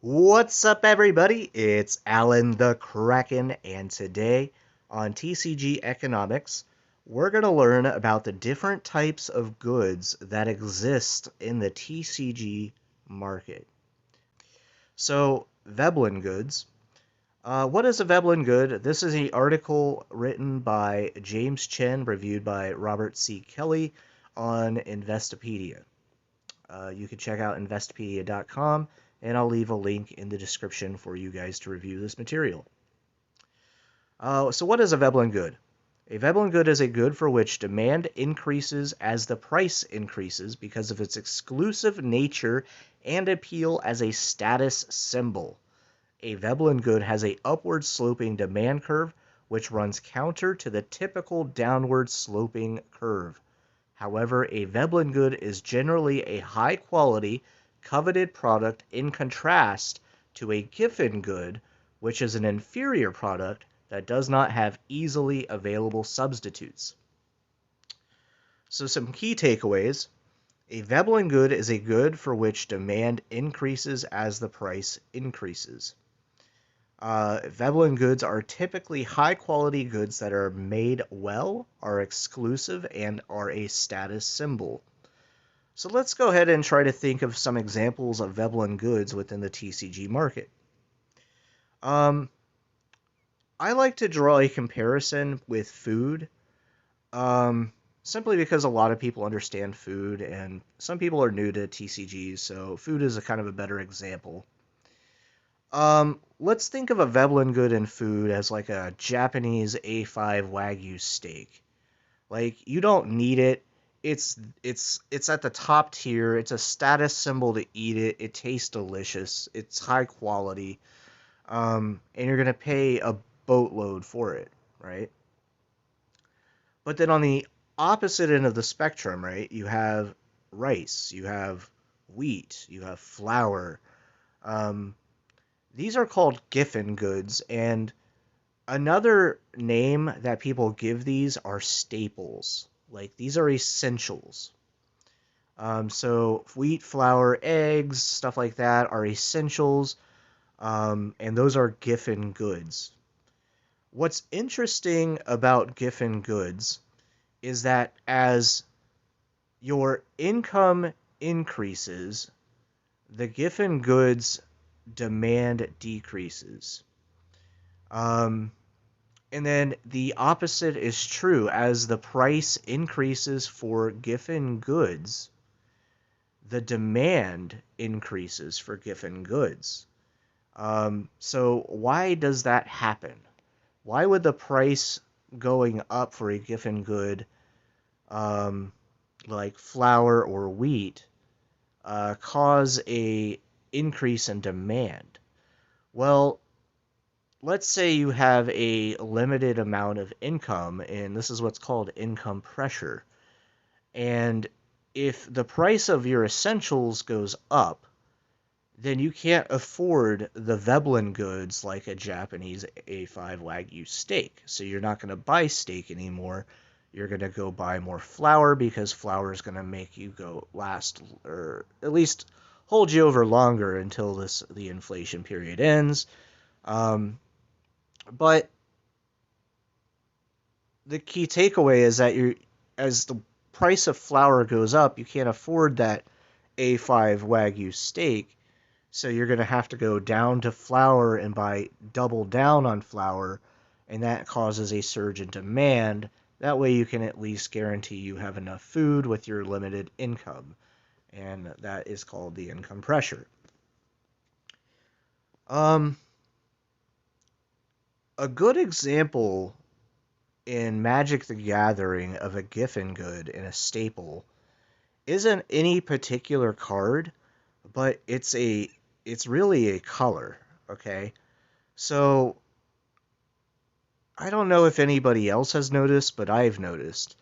What's up, everybody? It's Alan the Kraken, and today on TCG Economics, we're going to learn about the different types of goods that exist in the TCG market. So, Veblen Goods. What is a Veblen good? This is an article written by James Chen, reviewed by Robert C. Kelly on Investopedia. You can check out investopedia.com, and I'll leave a link in the description for you guys to review this material. So what is a Veblen good? A Veblen good is a good for which demand increases as the price increases because of its exclusive nature and appeal as a status symbol. A Veblen good has a upward sloping demand curve which runs counter to the typical downward sloping curve. However, a Veblen good is generally a high quality, coveted product in contrast to a Giffen good, which is an inferior product that does not have easily available substitutes. So some key takeaways. A Veblen good is a good for which demand increases as the price increases. Veblen goods are typically high quality goods that are made well, are exclusive, and are a status symbol. So let's go ahead and try to think of some examples of Veblen goods within the TCG market. Um, I like to draw a comparison with food, simply because a lot of people understand food, and some people are new to TCGs, so food is a kind of a better example. Let's think of a Veblen good in food as like a Japanese A5 Wagyu steak. Like, you don't need it. It's at the top tier. It's a status symbol to eat it. It tastes delicious. It's high quality. And you're gonna pay a boatload for it, right? But then on the opposite end of the spectrum, right, you have rice, you have wheat, you have flour. Um, these are called Giffen goods, and another name that people give these are staples. Like, these are essentials. So wheat, flour, eggs, stuff like that are essentials, and those are Giffen goods. What's interesting about Giffen goods is that as your income increases, the Giffen goods demand decreases. Um, And then the opposite is true. As the price increases for Giffen goods, the demand increases for Giffen goods. So why does that happen? Why would the price going up for a Giffen good, um, like flour or wheat, cause a increase in demand? Well, let's say you have a limited amount of income, and this is what's called income pressure. And if the price of your essentials goes up, then you can't afford the Veblen goods like a Japanese A5 Wagyu steak. So you're not going to buy steak anymore. You're going to go buy more flour because flour is going to make you go last, or at least hold you over longer until the inflation period ends. Um, but the key takeaway is that as the price of flour goes up, you can't afford that A5 Wagyu steak, so you're going to have to go down to flour and buy double down on flour, and that causes a surge in demand. That way you can at least guarantee you have enough food with your limited income, and that is called the income pressure. Um, a good example in Magic the Gathering of a Giffen good and a staple isn't any particular card, but it's really a color, okay? So I don't know if anybody else has noticed, but I've noticed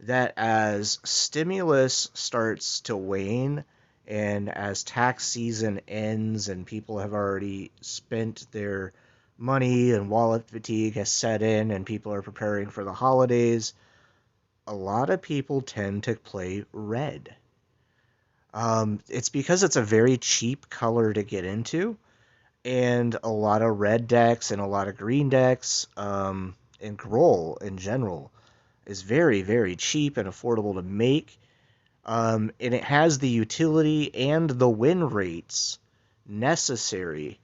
that as stimulus starts to wane and as tax season ends and people have already spent their money and wallet fatigue has set in and people are preparing for the holidays, a lot of people tend to play red. It's because it's a very cheap color to get into. and a lot of red decks and a lot of green decks, and Groll in general is very, very cheap and affordable to make. And it has the utility and the win rates necessary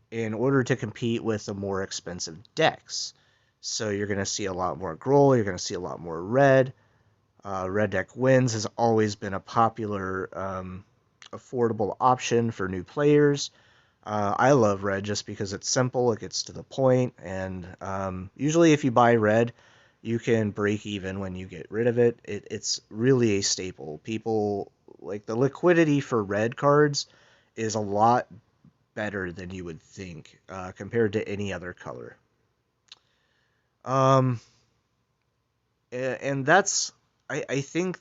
in order to compete with the more expensive decks. So you're going to see a lot more Groll, you're going to see a lot more red. Red deck wins has always been a popular, affordable option for new players. I love red just because it's simple, it gets to the point, and usually if you buy red, you can break even when you get rid of it. It's really a staple. People like the liquidity for red cards is a lot better than you would think compared to any other color. Um, and that's I think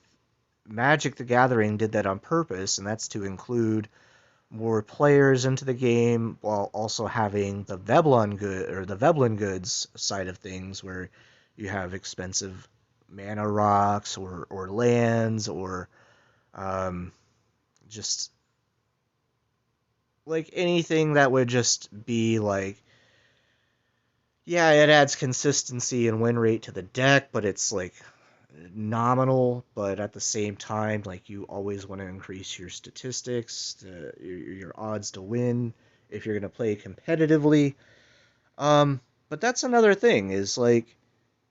Magic the Gathering did that on purpose, and that's to include more players into the game while also having the Veblen Goods side of things, where you have expensive mana rocks or lands or um, just like anything that would just be like, yeah, it adds consistency and win rate to the deck, but it's like nominal, but at the same time, like you always want to increase your statistics, your odds to win if you're going to play competitively. But that's another thing is like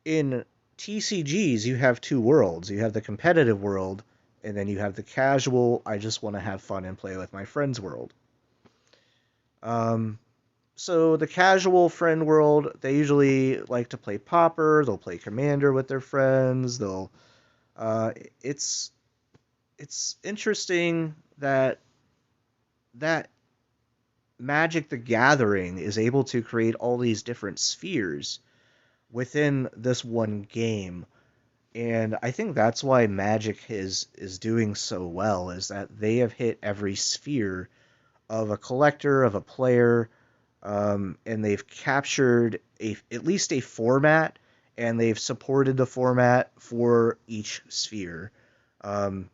in TCGs, you have two worlds. You have the competitive world, and then you have the casual, I just want to have fun and play with my friends world. Um, so the casual friend world, they usually like to play Pauper. They'll play Commander with their friends. They'll uh, it's it's interesting that that Magic the Gathering is able to create all these different spheres within this one game. And I think that's why Magic is doing so well, is that they have hit every sphere of a collector, of a player, and they've captured at least a format, and they've supported the format for each sphere. Um,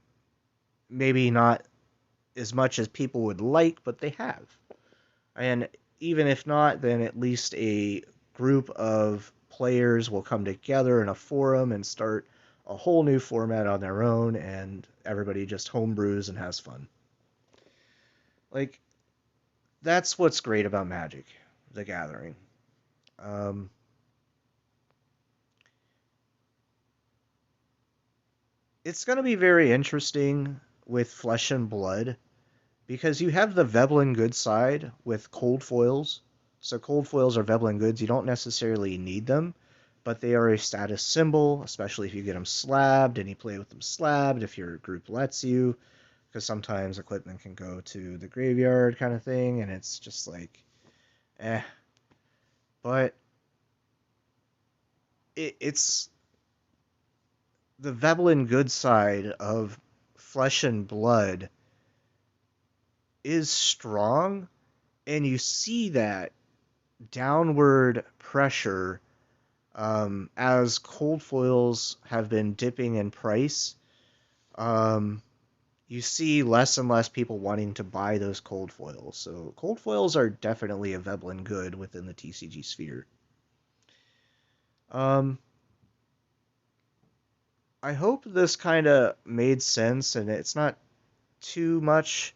Maybe not as much as people would like, but they have. And even if not, then at least a group of players will come together in a forum and start a whole new format on their own, and everybody just homebrews and has fun. Like, that's what's great about Magic, the Gathering. Um, it's going to be very interesting with Flesh and Blood because you have the Veblen Goods side with cold foils. So cold foils are Veblen Goods. You don't necessarily need them, but they are a status symbol, especially if you get them slabbed and you play with them slabbed if your group lets you, because sometimes equipment can go to the graveyard kind of thing, and it's just like, eh. But it's the Veblen Goods side of Flesh and Blood is strong, and you see that downward pressure as cold foils have been dipping in price. Um, you see less and less people wanting to buy those cold foils. So cold foils are definitely a Veblen good within the TCG sphere. Um, I hope this kind of made sense and it's not too much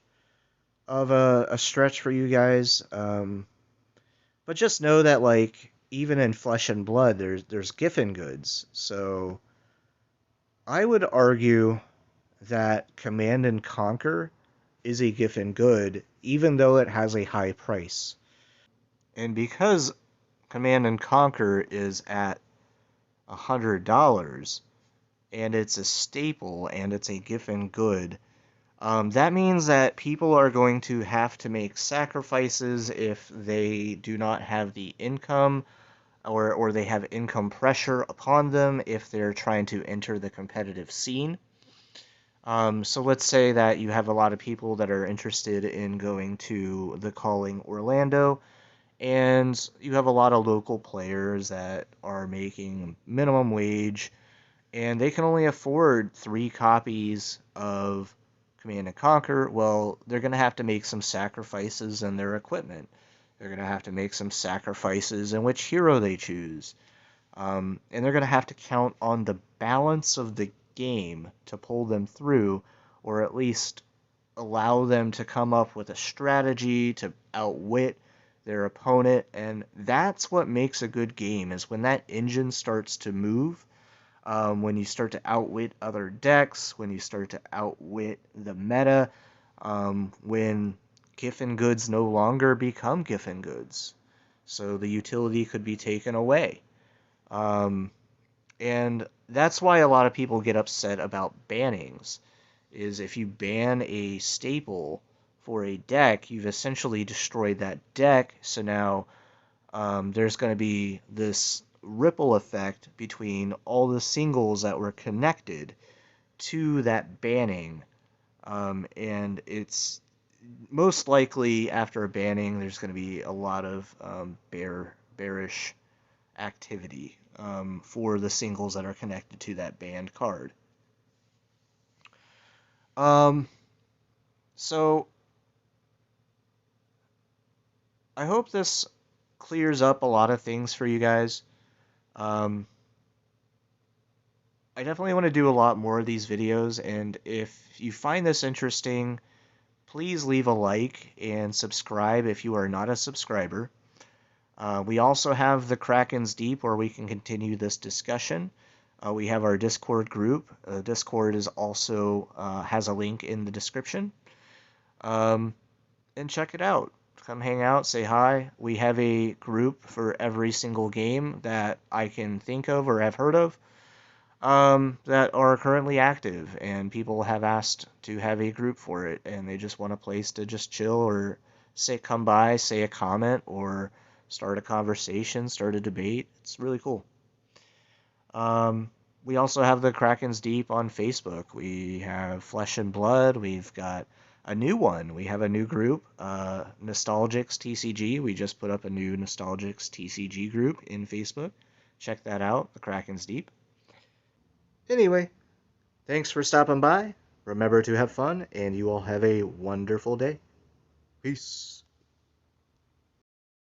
of a stretch for you guys. But just know that like even in Flesh and Blood, there's Giffen Goods. So I would argue that Command and Conquer is a Giffen Good, even though it has a high price. And because Command and Conquer is at $100 and it's a staple and it's a Giffen Good, that means that people are going to have to make sacrifices if they do not have the income or they have income pressure upon them if they're trying to enter the competitive scene. So let's say that you have a lot of people that are interested in going to the Calling Orlando, and you have a lot of local players that are making minimum wage, and they can only afford 3 copies of Command and Conquer. Well, they're going to have to make some sacrifices in their equipment. They're going to have to make some sacrifices in which hero they choose. And they're going to have to count on the balance of the game to pull them through, or at least allow them to come up with a strategy to outwit their opponent. And that's what makes a good game, is when that engine starts to move, when you start to outwit other decks, when you start to outwit the meta, when Giffen Goods no longer become Giffen Goods. So the utility could be taken away. And that's why a lot of people get upset about bannings, is if you ban a staple for a deck, you've essentially destroyed that deck. So now there's going to be this ripple effect between all the singles that were connected to that banning. And it's most likely after a banning, there's going to be a lot of bearish activity for the singles that are connected to that banned card. So I hope this clears up a lot of things for you guys. I definitely want to do a lot more of these videos, and if you find this interesting, please leave a like and subscribe if you are not a subscriber. We also have the Kraken's Deep, where we can continue this discussion. We have our Discord group. Discord is also has a link in the description. And check it out. Come hang out, say hi. We have a group for every single game that I can think of or have heard of that are currently active, and people have asked to have a group for it, and they just want a place to just chill or come by, say a comment, or start a conversation, start a debate. It's really cool. We also have the Kraken's Deep on Facebook. We have Flesh and Blood. We've got a new one. We have a new group, Nostalgix TCG. We just put up a new Nostalgix TCG group in Facebook. Check that out, the Kraken's Deep. Anyway, thanks for stopping by. Remember to have fun, and you all have a wonderful day. Peace.